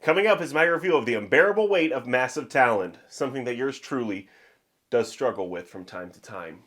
Coming up is my review of The Unbearable Weight of Massive Talent, something that yours truly does struggle with from time to time.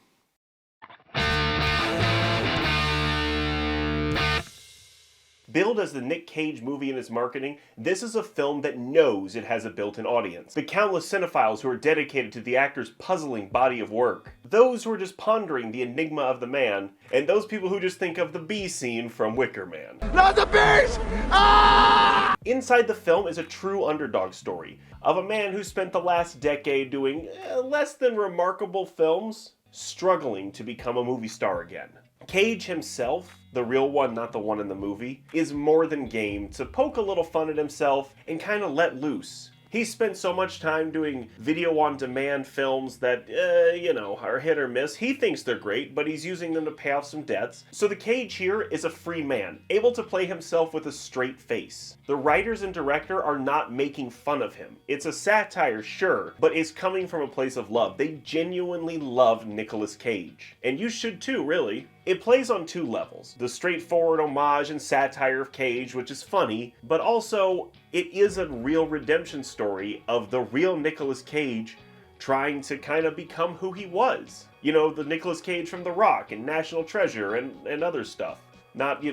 Billed as the Nic Cage movie in its marketing, this is a film that knows it has a built-in audience. The countless cinephiles who are dedicated to the actor's puzzling body of work. Those who are just pondering the enigma of the man, and those people who just think of the bee scene from Wicker Man. Not the bees! Ah! Inside the film is a true underdog story of a man who spent the last decade doing less than remarkable films, struggling to become a movie star again. Cage himself, the real one, not the one in the movie, is more than game to poke a little fun at himself and kind of let loose. He's spent so much time doing video-on-demand films that, are hit or miss. He thinks they're great, but he's using them to pay off some debts. So the Cage here is a free man, able to play himself with a straight face. The writers and director are not making fun of him. It's a satire, sure, but it's coming from a place of love. They genuinely love Nicolas Cage. And you should too, really. It plays on two levels. The straightforward homage and satire of Cage, which is funny, but also it is a real redemption story of the real Nicolas Cage trying to kind of become who he was. You know, the Nicolas Cage from The Rock and National Treasure and other stuff. Not,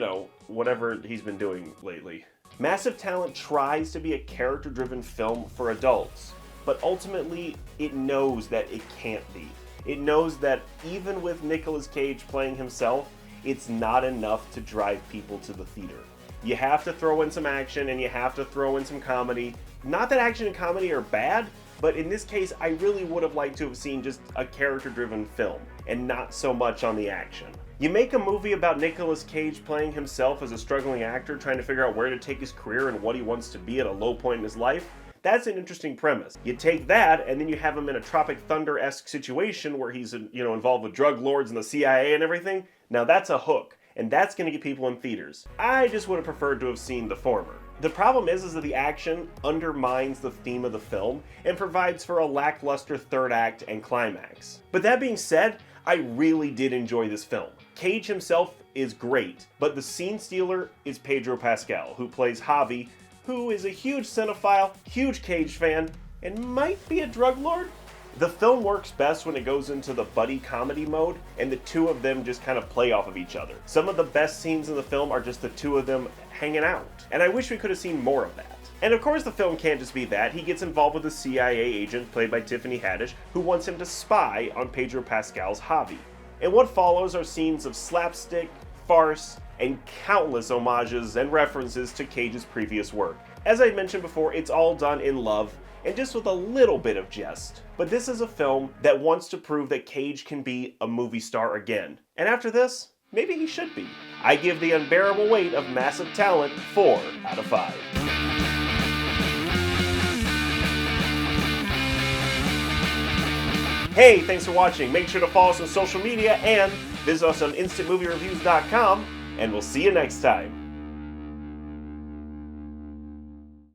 whatever he's been doing lately. Massive Talent tries to be a character-driven film for adults, but ultimately it knows that it can't be. It knows that even with Nicolas Cage playing himself, it's not enough to drive people to the theater. You have to throw in some action and you have to throw in some comedy. Not that action and comedy are bad, but in this case, I really would have liked to have seen just a character-driven film and not so much on the action. You make a movie about Nicolas Cage playing himself as a struggling actor trying to figure out where to take his career and what he wants to be at a low point in his life. That's an interesting premise. You take that, and then you have him in a Tropic Thunder-esque situation where he's, involved with drug lords and the CIA and everything. Now that's a hook, and that's going to get people in theaters. I just would have preferred to have seen the former. The problem is that the action undermines the theme of the film and provides for a lackluster third act and climax. But that being said, I really did enjoy this film. Cage himself is great, but the scene stealer is Pedro Pascal, who plays Javi, who is a huge cinephile, huge Cage fan, and might be a drug lord? The film works best when it goes into the buddy comedy mode, and the two of them just kind of play off of each other. Some of the best scenes in the film are just the two of them hanging out, and I wish we could have seen more of that. And of course the film can't just be that. He gets involved with a CIA agent, played by Tiffany Haddish, who wants him to spy on Pedro Pascal's Javi. And what follows are scenes of slapstick, farce, and countless homages and references to Cage's previous work. As I mentioned before, it's all done in love, and just with a little bit of jest. But this is a film that wants to prove that Cage can be a movie star again. And after this, maybe he should be. I give The Unbearable Weight of Massive Talent 4 out of 5. Hey, thanks for watching. Make sure to follow us on social media and visit us on instantmoviereviews.com, and we'll see you next time.